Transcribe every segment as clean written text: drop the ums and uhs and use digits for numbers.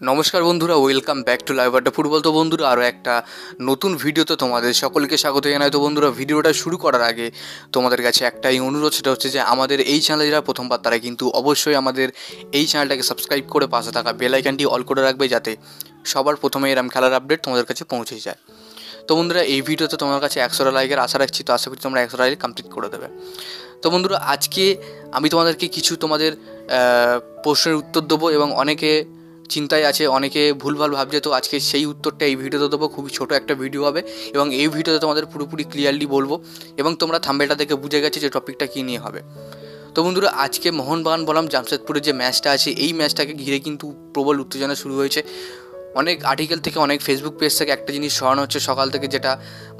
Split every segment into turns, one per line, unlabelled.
নমস্কার বন্ধুরা, welcome back to live আড্ডা ফুটবল। তো বন্ধুরা, আরও একটা নতুন ভিডিওতে তোমাদের সকলকে স্বাগত জানাই। তো বন্ধুরা, ভিডিওটা শুরু করার আগে তোমাদের কাছে একটাই অনুরোধ, সেটা হচ্ছে যে আমাদের এই চ্যানেলে যারা প্রথমবার তারা কিন্তু অবশ্যই আমাদের এই চ্যানেলটাকে সাবস্ক্রাইব করে পাশে থাকা বেল আইকনটি অল করে রাখবে, যাতে সবার প্রথমে এরম খেলার আপডেট তোমাদের কাছে পৌঁছে যায়। তো বন্ধুরা, এই ভিডিওতে তোমার কাছে 100টা লাইকের আশা রাখছি, তো আশা করি তোমরা 100টা লাইক কমপ্লিট করে দেবে। তো বন্ধুরা, আজকে আমি তোমাদেরকে কিছু তোমাদের প্রশ্নের উত্তর দেবো, এবং অনেকে চিন্তায় আছে, অনেকে ভুলভাল ভাবছে, তো আজকে সেই উত্তরটা এই ভিডিওতে দেবো। খুবই ছোট একটা ভিডিও হবে, এবং এই ভিডিওতে তোমাদের পুরোপুরি ক্লিয়ারলি বলবো, এবং তোমরা থাম্বনেলটা দেখে বুঝে গেছে যে টপিকটা কী নিয়ে হবে। তো বন্ধুরা, আজকে মোহনবাগান বনাম জামশেদপুরের যে ম্যাচটা আছে, এই ম্যাচটাকে ঘিরে কিন্তু প্রবল উত্তেজনা শুরু হয়েছে। অনেক আর্টিকেল থেকে, অনেক ফেসবুক পেজ থেকে একটা জিনিস সরানো হচ্ছে সকাল থেকে, যেটা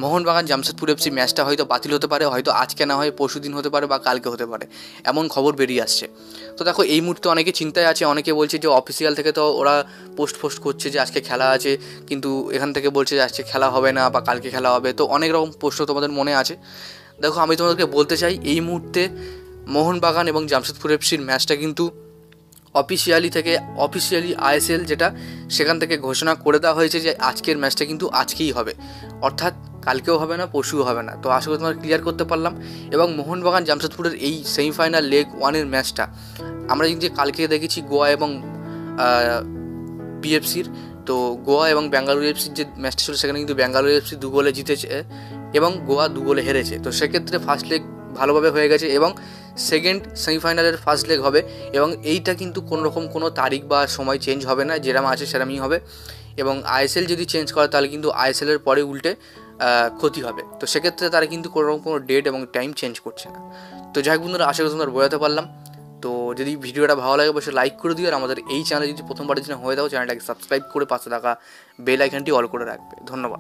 মোহনবাগান জামশেদপুর এফসি ম্যাচটা হয়তো বাতিল হতে পারে, হয়তো আজকে না হয় পরশু দিন হতে পারে, বা কালকে হতে পারে, এমন খবর বেরিয়ে আসছে। তো দেখো, এই মুহূর্তে অনেকে চিন্তায় আছে, অনেকে বলছে যে অফিসিয়াল থেকে তো ওরা পোস্ট করছে যে আজকে খেলা আছে, কিন্তু এখান থেকে বলছে যে আজকে খেলা হবে না বা কালকে খেলা হবে। তো অনেক রকম প্রশ্ন তোমাদের মনে আছে। দেখো, আমি তোমাদেরকে বলতে চাই, এই মুহূর্তে মোহনবাগান এবং জামশেদপুর এফসির ম্যাচটা কিন্তু অফিসিয়ালি আইএসএল যেটা, সেখান থেকে ঘোষণা করে দেওয়া হয়েছে যে আজকের ম্যাচটা কিন্তু আজকেই হবে, অর্থাৎ কালকেও হবে না, পরশুও হবে না। তো আশা করি তোমার ক্লিয়ার করতে পারলাম। এবং মোহনবাগান জামশেদপুরের এই সেমিফাইনাল লেগ ওয়ানের ম্যাচটা আমরা যে কালকে দেখেছি গোয়া এবং বিএফসির, তো গোয়া এবং ব্যাঙ্গালোর এফসির যে ম্যাচটা ছিল, সেখানে কিন্তু ব্যাঙ্গালোর এফসি 2 গোলে জিতেছে এবং গোয়া 2 গোলে হেরেছে। তো সেক্ষেত্রে ফার্স্ট লেগ ভালোভাবে হয়ে গেছে, এবং সেকেন্ড সেমিফাইনালের ফার্স্ট লেগ হবে, এবং এইটা কিন্তু কোনোরকম কোনো তারিখ বা সময় চেঞ্জ হবে না, যেরকম আছে সেরকমই হবে। এবং আইএসএল যদি চেঞ্জ করে, তাহলে কিন্তু আইএসএলের পরে উল্টে ক্ষতি হবে। তো সেক্ষেত্রে তারা কিন্তু কোনোরকম কোনো ডেট এবং টাইম চেঞ্জ করছে না। তো যাই হোক বন্ধুরা, আশা করি তোমরা বোঝাতে পারলাম। তো যদি ভিডিওটা ভালো লাগে, অবশ্যই লাইক করে দিও, আর আমাদের এই চ্যানেলে যদি প্রথমবারের জন্য হয়ে দাও, চ্যানেলটাকে সাবস্ক্রাইব করে পাশে থাকা বেল আইকনটি অল করে রাখবে। ধন্যবাদ।